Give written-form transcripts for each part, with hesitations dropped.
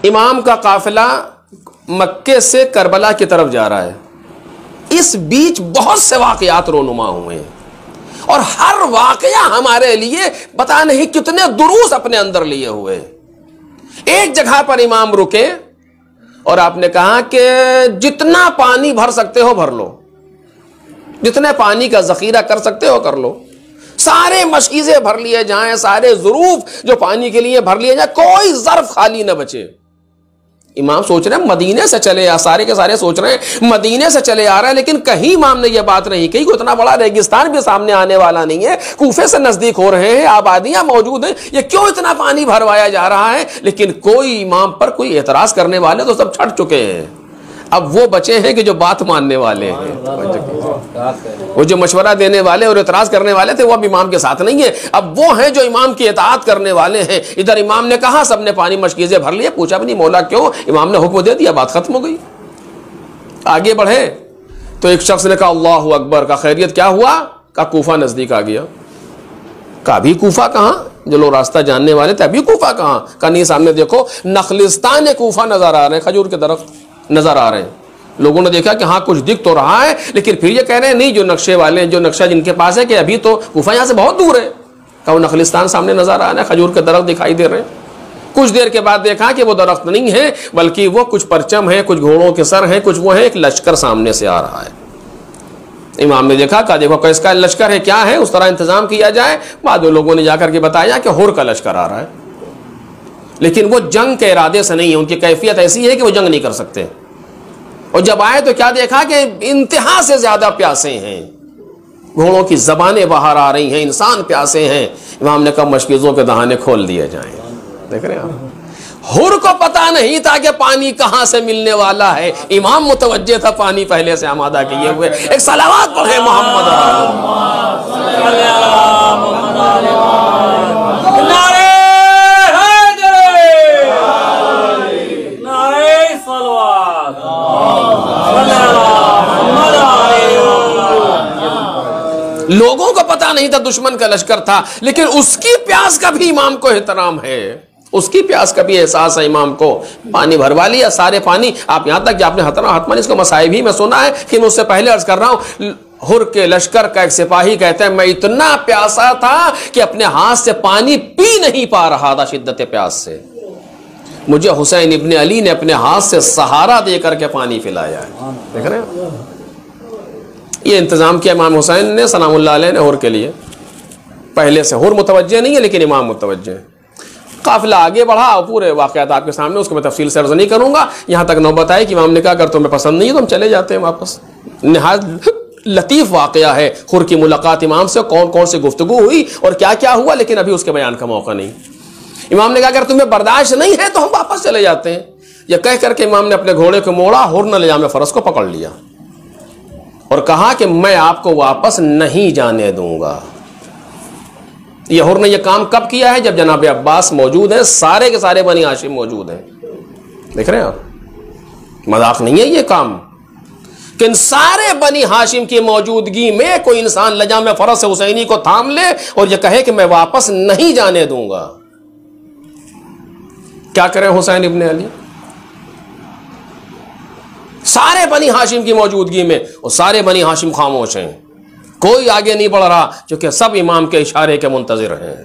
امام کا قافلہ مکے سے کربلا کی طرف جا رہا ہے. اس بیچ بہت سے واقعات رونما ہوئے ہیں اور ہر واقعہ ہمارے لیے پتہ نہیں کتنے دروس اپنے اندر لیے ہوئے. ایک جگہ پر امام رکے اور آپ نے کہا کہ جتنا پانی بھر سکتے ہو بھر لو, جتنے پانی کا ذخیرہ کر سکتے ہو کر لو, سارے مشکیزیں بھر لیے جائیں, سارے ظروف جو پانی کے لیے بھر لیے جائیں, کوئی ظرف خالی نہ بچے. امام سوچ رہے ہیں مدینے سے چلے سارے کے سارے سوچ رہے ہیں مدینے سے چلے آ رہے ہیں, لیکن کہیں امام نے یہ بات نہیں کہی کہ اتنا بڑا ریگستان بھی سامنے آنے والا نہیں ہے, کوفے سے نزدیک ہو رہے ہیں, آبادیاں موجود ہیں, یہ کیوں اتنا پانی بھروایا جا رہا ہے. لیکن کوئی امام پر کوئی اعتراض کرنے والے تو سب چھٹ چکے ہیں. اب وہ بچے ہیں کہ جو بات ماننے والے ہیں, وہ جو مشورہ دینے والے اور اعتراض کرنے والے تھے وہ اب امام کے ساتھ نہیں ہے. اب وہ ہیں جو امام کی اطاعت کرنے والے ہیں. ادھر امام نے کہا, سب نے پانی مشکیزیں بھر لیے, پوچھا بھی نہیں مولا کیوں, امام نے حکم دے دیا, بات ختم ہو گئی. آگے بڑھے تو ایک شخص نے کہا اللہ اکبر, کا خیریت کیا ہوا, کا کوفہ نزدیک آ گیا. کا بھی کوفہ کہاں, جو لوگ راستہ جاننے والے تھے, ابھی کوفہ کہاں, کا نہیں سامنے دیکھو نخلستان کوفہ نظر آ رہے ہیں, کھجور کے درخت نظر آ رہے ہیں. لوگوں نے دیکھا کہ ہاں کچھ دکھ تو رہا ہے, لیکن پھر یہ کہہ رہے ہیں نہیں, جو نقشے والے ہیں, جو نقشہ جن کے پاس ہے, کہ ابھی تو کوفہ یہاں سے بہت دور ہے. کہ وہ نخلستان سامنے نظر آ رہا ہے, کھجور کے درخت دکھائی دے رہے ہیں. کچھ دیر کے بعد دیکھا کہ وہ درخت نہیں ہے, بلکہ وہ کچھ پرچم ہیں, کچھ گھوڑوں کے سر ہیں, کچھ وہ ہیں, ایک لشکر سامنے سے آ رہا ہے. امام نے دیکھا کہ دیکھو کس کا لشکر ہے, کیا ہے, اس طرح انتظام کیا جائے. بعد لوگوں نے جا کر کے بتایا کہ ہر کا لشکر آ رہا ہے, لیکن وہ جنگ کے ارادے سے نہیں ہے, ان کی کیفیت ایسی ہے کہ وہ جنگ نہیں کر سکتے. اور جب آئے تو کیا دیکھا کہ انتہا سے زیادہ پیاسے ہیں, گھوڑوں کی زبانیں باہر آ رہی ہیں, انسان پیاسے ہیں. امام نے کہا مشکیزوں کے دہانے کھول دیے جائیں. دیکھ رہے ہیں آپ, ہر کو پتا نہیں تھا کہ پانی کہاں سے ملنے والا ہے, امام متوجہ تھا پانی پہلے سے آمادہ کیے ہوئے. ایک صلوات پڑھے محمد. لوگوں کو پتا نہیں تھا دشمن کا لشکر تھا, لیکن اس کی پیاس کا بھی امام کو احترام ہے, اس کی پیاس کا بھی احساس ہے امام کو. پانی بھروا لیا, سارے پانی. آپ یہاں تک کہ آپ نے حتمان اس کو مسائب ہی میں سنا ہے, کہ میں اس سے پہلے عرض کر رہا ہوں, ہر کے لشکر کا ایک سپاہی کہتا ہے میں اتنا پیاسا تھا کہ اپنے ہاتھ سے پانی پی نہیں پا رہا تھا شدت پیاس سے. مجھے حسین ابن علی نے اپنے ہاتھ سے سہارا دے کر کے پانی پلایا ہے. دیکھ رہے ہیں, یہ انتظام کیا امام حسین نے سلام اللہ علیہ نے ہر کے لیے. پہلے سے ہر متوجہ نہیں ہے, لیکن امام متوجہ ہے. قافلہ آگے بڑھا, پورے واقعات آپ کے سامنے, اس کو میں تفصیل سے عرض نہیں کروں گا. یہاں تک نوبت آئی کہ امام نے کہا اگر تمہیں پسند نہیں ہے تو ہم چلے جاتے ہیں واپس. نہایت لطیف واقعہ ہے ہر کی ملاقات امام سے, کون کون سی گفتگو ہوئی اور کیا کیا ہوا, لیکن ابھی اس کے بیان کا موقع نہیں. امام نے کہا اگر تمہیں برداشت نہیں ہے تو ہم واپس چلے جاتے ہیں. یہ کہہ کر کے امام نے اپنے گھوڑے کو موڑا, ہر نے لجام فرس کو پکڑ لیا اور کہا کہ میں آپ کو واپس نہیں جانے دوں گا. یہ ہر نے یہ کام کب کیا ہے, جب جناب عباس موجود ہیں, سارے کے سارے بنی ہاشم موجود ہیں. دیکھ رہے ہیں آپ, مذاق نہیں ہے یہ کام, کہ ان سارے بنی ہاشم کی موجودگی میں کوئی انسان لجام فرس حسینی کو تھام لے اور یہ کہے کہ میں واپس نہیں جانے دوں گا. کیا کریں حسین ابن علی, سارے بنی ہاشم کی موجودگی میں, اور سارے بنی ہاشم خاموش ہیں, کوئی آگے نہیں بڑھ رہا, کیونکہ سب امام کے اشارے کے منتظر ہیں.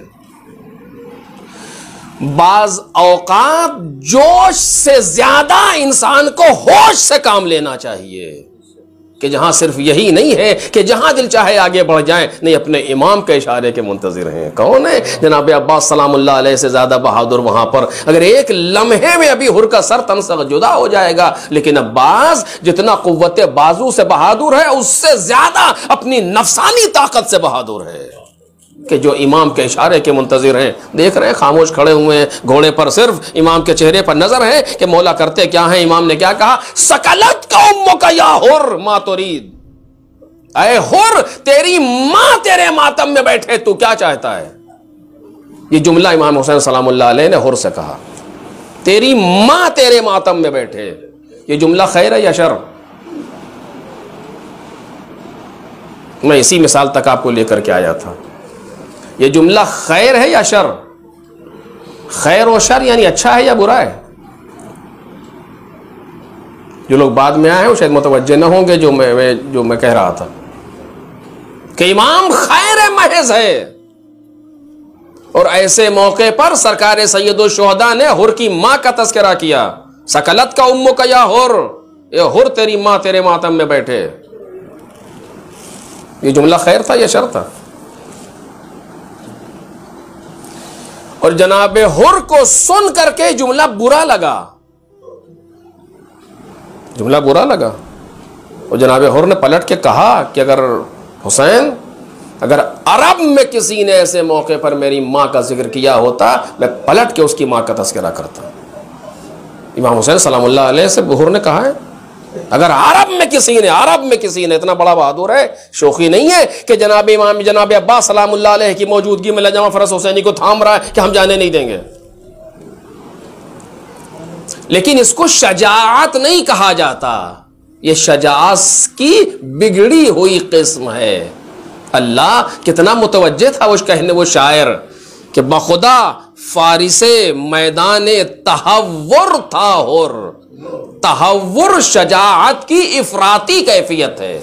بعض اوقات جوش سے زیادہ انسان کو ہوش سے کام لینا چاہیے, کہ جہاں صرف یہی نہیں ہے کہ جہاں دل چاہے آگے بڑھ جائیں, نہیں اپنے امام کے اشارے کے منتظر ہیں. کون ہے جناب عباس سلام اللہ علیہ سے زیادہ بہادر وہاں پر, اگر ایک لمحے میں ابھی ہر کا سر تن سے جدا ہو جائے گا, لیکن عباس جتنا قوت بازو سے بہادر ہے, اس سے زیادہ اپنی نفسانی طاقت سے بہادر ہے, کہ جو امام کے اشارے کے منتظر ہیں. دیکھ رہے ہیں خاموش کھڑے ہوئے ہیں گھوڑے پر, صرف امام کے چہرے پر نظر ہے کہ مولا کرتے کیا ہیں. امام نے کیا کہا, سکلت کا امک یا ہر ما ترید, اے ہر تیری ماں تیرے ماتم میں بیٹھے, تو کیا چاہتا ہے. یہ جملہ امام حسین سلام اللہ علیہ نے ہر سے کہا, تیری ماں تیرے ماتم میں بیٹھے. یہ جملہ خیر ہے یا شر؟ میں اسی مثال تک آپ کو لے کر کے آیا تھا. یہ جملہ خیر ہے یا شر؟ خیر و شر یعنی اچھا ہے یا برا ہے؟ جو لوگ بعد میں آئے ہیں وہ شاید متوجہ نہ ہوں گے جو میں کہہ رہا تھا کہ امام خیر محض ہے، اور ایسے موقع پر سرکار سید الشہداء نے حر کی ماں کا تذکرہ کیا، سکلت کا امو کا یا حر، اے حر تیری ماں تیرے ماتم میں بیٹھے۔ یہ جملہ خیر تھا یا شر تھا؟ اور جناب حر کو سن کر کے جملہ برا لگا، جملہ برا لگا، اور جناب حر نے پلٹ کے کہا کہ اگر حسین، اگر عرب میں کسی نے ایسے موقع پر میری ماں کا ذکر کیا ہوتا میں پلٹ کے اس کی ماں کا تذکرہ کرتا۔ امام حسین سلام اللہ علیہ سے حر نے کہا ہے اگر عرب میں کسی نے، اتنا بڑا بہادر ہے، شوخی نہیں ہے کہ جناب امام جناب عباس سلام اللہ علیہ کی موجودگی میں لجامہ فرس حسینی کو تھام رہا ہے کہ ہم جانے نہیں دیں گے، لیکن اس کو شجاعت نہیں کہا جاتا، یہ شجاعت کی بگڑی ہوئی قسم ہے۔ اللہ کتنا متوجہ تھا وہ شاعر کہ بخدا فارس میدان تحور تھا حر، تحور شجاعت کی افراطی کیفیت ہے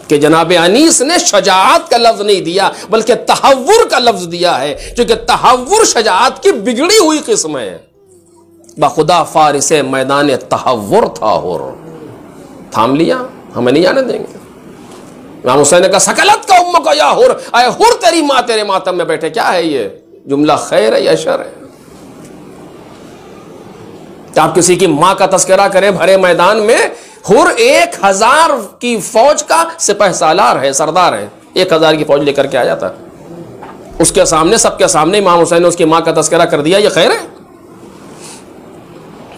کہ جناب انیس نے شجاعت کا لفظ نہیں دیا بلکہ تحور کا لفظ دیا ہے، چونکہ تحور شجاعت کی بگڑی ہوئی قسم ہے۔ بخدا فارس میدان تحور تھا حر، تھام لیا، ہمیں نہیں آنے دیں گے۔ امام حسین نے کہا سکلت کا امہ کا یا حر، اے حر تیری ماں تیرے ماتم میں بیٹھے۔ کیا ہے یہ جملہ خیر ہے یا شر ہے؟ آپ کسی کی ماں کا تذکرہ کریں بھرے میدان میں، حر 1000 کی فوج کا سپہ سالار ہے، سردار ہے، 1000 کی فوج لے کر کے آیا تھا، اس کے سامنے سب کے سامنے امام حسین نے اس کی ماں کا تذکرہ کر دیا، یہ خیر ہے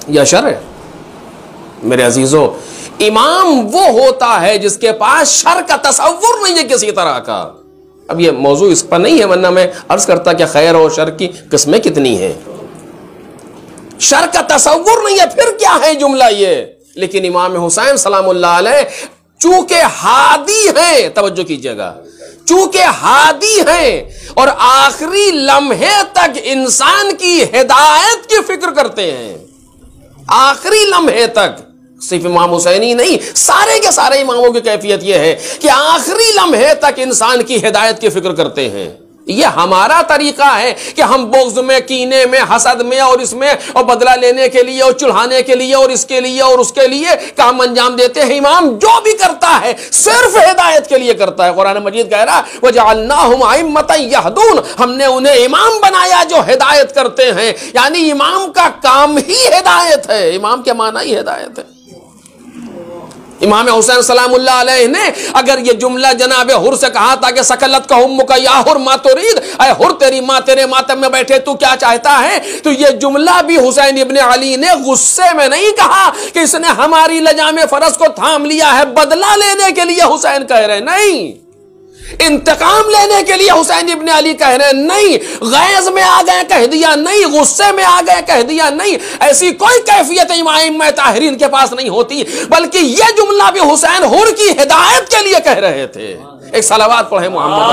یا شر ہے؟ میرے عزیزو، امام وہ ہوتا ہے جس کے پاس شر کا تصور نہیں ہے کسی طرح کا۔ اب یہ موضوع اس پر نہیں ہے، ورنہ میں عرض کرتا کہ خیر اور شر کی قسمیں کتنی ہیں، شر کا تصور نہیں ہے، پھر کیا ہے جملہ یہ؟ لیکن امام حسین سلام اللہ علیہ چونکہ ہادی ہیں، توجہ کیجئے گا، چونکہ ہادی ہیں اور آخری لمحے تک انسان کی ہدایت کی فکر کرتے ہیں، آخری لمحے تک، صرف امام حسینی نہیں، سارے کے سارے اماموں کی کیفیت یہ ہے کہ آخری لمحے تک انسان کی ہدایت کی فکر کرتے ہیں۔ یہ ہمارا طریقہ ہے کہ ہم بغض میں، کینے میں، حسد میں اور اس میں اور بدلہ لینے کے لیے اور چڑھانے کے لیے اور اس کے لیے اور اس کے لیے کام انجام دیتے ہیں۔ امام جو بھی کرتا ہے صرف ہدایت کے لیے کرتا ہے۔ قرآن مجید کہہ رہا ہے وَجَعَلْنَاهُمْ أَئِمَّةً يَهْدُونَ، ہم نے انہیں امام بنایا جو ہدایت کرتے ہیں، یعنی امام کا کام ہی ہدایت ہے، امام کے معنی ہی ہدایت ہے۔ امام حسین سلام اللہ علیہ نے اگر یہ جملہ جناب حر سے کہا تھا کہ سکلت کا امک یا حر ما ترید، اے حر تیری ماں تیرے ماتم میں بیٹھے تو کیا چاہتا ہے، تو یہ جملہ بھی حسین ابن علی نے غصے میں نہیں کہا کہ اس نے ہماری لجام فرس کو تھام لیا ہے، بدلہ لینے کے لیے حسین کہہ رہے نہیں، انتقام لینے کے لیے حسین ابن علی کہہ رہے نہیں، غیظ میں آ گئے کہہ دیا نہیں، غصے میں آ گئے کہہ دیا نہیں، ایسی کوئی کیفیت امام طاہرین کے پاس نہیں ہوتی، بلکہ یہ جملہ بھی حسین حر کی ہدایت کے لیے کہہ رہے تھے۔ ایک صلوات پڑھیں محمد۔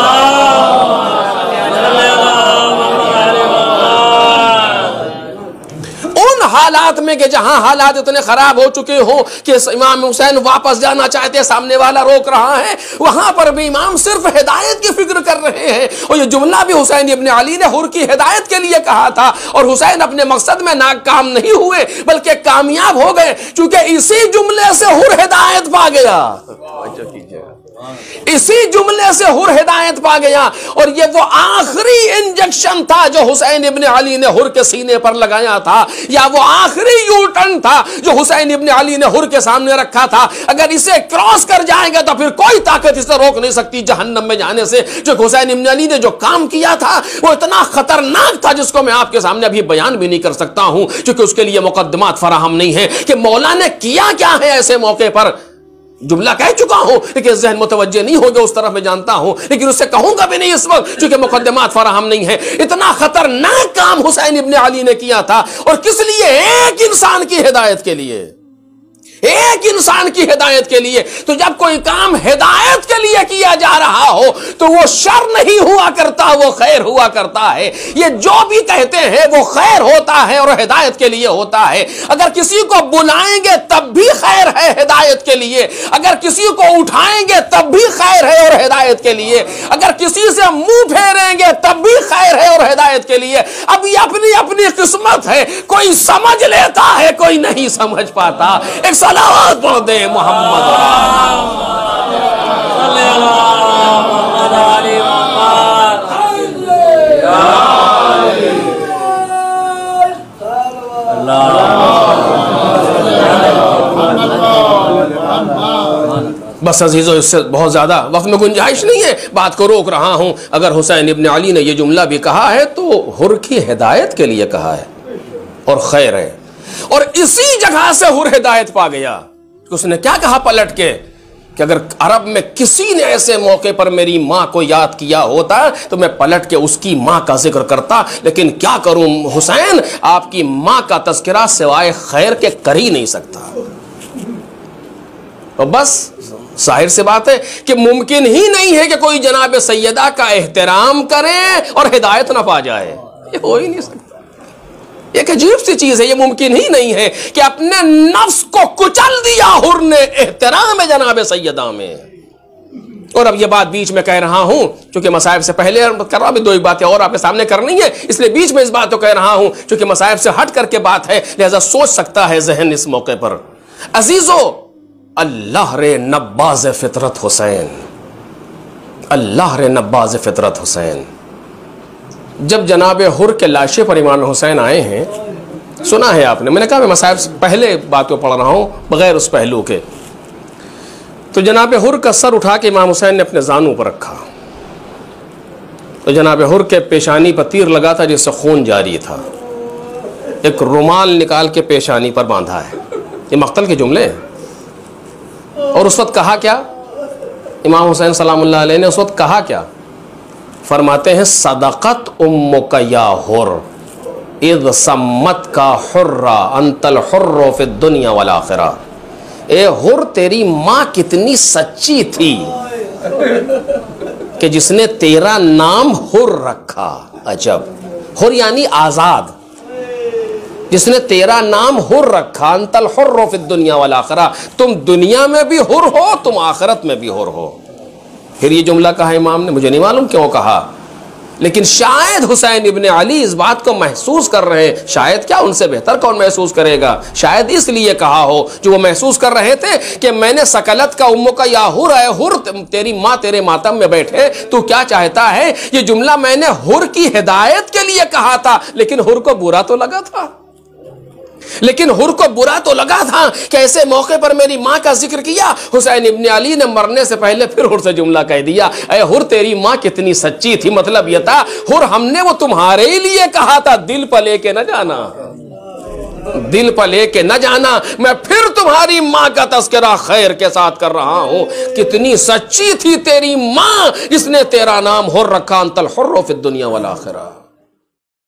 ان حالات میں کہ جہاں حالات اتنے خراب ہو چکے ہوں کہ امام حسین واپس جانا چاہتے، سامنے والا روک رہا ہے، وہاں پر بھی امام صرف ہدایت کی فکر کر رہے ہیں، اور یہ جملہ بھی حسین ابن علی نے حر کی ہدایت کے لیے کہا تھا، اور حسین اپنے مقصد میں ناکام نہیں ہوئے بلکہ کامیاب ہو گئے، چونکہ اسی جملے سے حر ہدایت پا گیا، اسی جملے سے حر ہدایت پا گیا، اور یہ وہ آخری انجیکشن تھا جو حسین ابن علی نے حر کے سینے پر لگایا تھا، یا وہ آخری یو ٹرن تھا جو حسین ابن علی نے حر کے سامنے رکھا تھا۔ اگر اسے کراس کر جائیں گے تو پھر کوئی طاقت اسے روک نہیں سکتی جہنم میں جانے سے۔ جو حسین ابن علی نے جو کام کیا تھا وہ اتنا خطرناک تھا جس کو میں آپ کے سامنے ابھی بیان بھی نہیں کر سکتا ہوں، کیونکہ اس کے لیے مقدمات فراہم نہیں ہے کہ مولا نے کیا کیا ہے ایسے موقع پر۔ جملہ کہہ چکا ہوں لیکن ذہن متوجہ نہیں ہوگا اس طرف میں جانتا ہوں، لیکن اس سے کہوں گا بھی نہیں اس وقت چونکہ مقدمات فراہم نہیں ہے۔ اتنا خطرناک کام حسین ابن علی نے کیا تھا، اور کس لیے؟ ایک انسان کی ہدایت کے لیے، ایک انسان کی ہدایت کے لیے. تو جب کوئی کام ہدایت کے لیے کیا جا رہا ہو تو وہ شر نہیں ہوا کرتا, وہ خیر ہوا کرتا ہے. یہ جو بھی کہتے ہیں وہ خیر ہوتا ہے اور ہدایت کے لیے ہوتا ہے. اگر کسی کو بلائیں گے تب بھی خیر ہے ہدایت کے لیے, اگر کسی کو اٹھائیں گے تب بھی خیر ہے اور ہدایت کے لیے, اگر کسی سے منہ پھیریں گے تب بھی خیر ہے اور ہدایت کے لیے. اب یہ اپنی اپنی قسمت ہے, کوئی سمجھ لیتا ہے کوئی نہیں سمجھ پاتا. ایک صلوات پڑھ دے محمد. بس عزیزو, اس سے بہت زیادہ وقت میں گنجائش نہیں ہے, بات کو روک رہا ہوں. اگر حسین ابن علی نے یہ جملہ بھی کہا ہے تو حر کی ہدایت کے لیے کہا ہے اور خیر ہے. اور اسی جگہ سے حر ہدایت پا گیا. اس نے کیا کہا پلٹ کے کہ اگر عرب میں کسی نے ایسے موقع پر میری ماں کو یاد کیا ہوتا تو میں پلٹ کے اس کی ماں کا ذکر کرتا, لیکن کیا کروں حسین, آپ کی ماں کا تذکرہ سوائے خیر کے کر ہی نہیں سکتا. اور بس ظاہر سے بات ہے کہ ممکن ہی نہیں ہے کہ کوئی جناب سیدہ کا احترام کرے اور ہدایت نہ پا جائے. یہ ہو ہی نہیں سکتا. ایک عجیب سی چیز ہے, یہ ممکن ہی نہیں ہے کہ اپنے نفس کو کچل دیا حر نے احترام جناب سیدہ میں. اور اب یہ بات بیچ میں کہہ رہا ہوں چونکہ مصائب سے پہلے کر رہا ہوں, دو ایک باتیں اور آپ کے سامنے کرنی ہے, اس لیے بیچ میں اس بات کو کہہ رہا ہوں چونکہ مصائب سے ہٹ کر کے بات ہے, لہذا سوچ سکتا ہے ذہن اس موقع پر. عزیزو, اللہ رے نباز فطرت حسین, اللہ رے نباز فطرت حسین. جب جناب حر کے لاشے پر امام حسین آئے ہیں, سنا ہے آپ نے, میں نے کہا میں مصائب سے پہلے بات کو پڑھ رہا ہوں بغیر اس پہلو کے. تو جناب حر کا سر اٹھا کے امام حسین نے اپنے زانوں پر رکھا, تو جناب حر کے پیشانی پر تیر لگا تھا جس سے خون جاری تھا. ایک رومال نکال کے پیشانی پر باندھا ہے. یہ مقتل کے جملے ہیں. اور اس وقت کہا کیا امام حسین سلام اللہ علیہ نے, اس وقت کہا کیا؟ فرماتے ہیں صدقت امک یا حر اذ سمت کا حرہ انت الحر فی الدنیا والآخرہ. اے حر, تیری ماں کتنی سچی تھی کہ جس نے تیرا نام حر رکھا. عجب, حر یعنی آزاد, جس نے تیرا نام حر رکھا. انت الحر فی الدنیا والآخرہ, تم دنیا میں بھی حر ہو, تم آخرت میں بھی حر ہو. پھر یہ جملہ کہا امام نے, مجھے نہیں معلوم کیوں کہا, لیکن شاید حسین ابن علی اس بات کو محسوس کر رہے ہیں. شاید کیا, ان سے بہتر کون محسوس کرے گا. شاید اس لیے کہا ہو جو وہ محسوس کر رہے تھے کہ میں نے سکلت کا امو کا یا حر ہے, حر تیری ماں تیرے ماتم میں بیٹھے, تو کیا چاہتا ہے. یہ جملہ میں نے حر کی ہدایت کے لیے کہا تھا, لیکن حر کو برا تو لگا تھا. کہ ایسے موقع پر میری ماں کا ذکر کیا. حسین ابن علی نے مرنے سے پہلے پھر حر سے جملہ کہہ دیا, اے حر تیری ماں کتنی سچی تھی. مطلب یہ تھا حر ہم نے وہ تمہارے ہی لیے کہا تھا, دل پر لے کے نہ جانا, دل پر لے کے نہ جانا. میں پھر تمہاری ماں کا تذکرہ خیر کے ساتھ کر رہا ہوں. کتنی سچی تھی تیری ماں, اس نے تیرا نام حر رکھا. انت الحر فی الدنیا والآخرہ.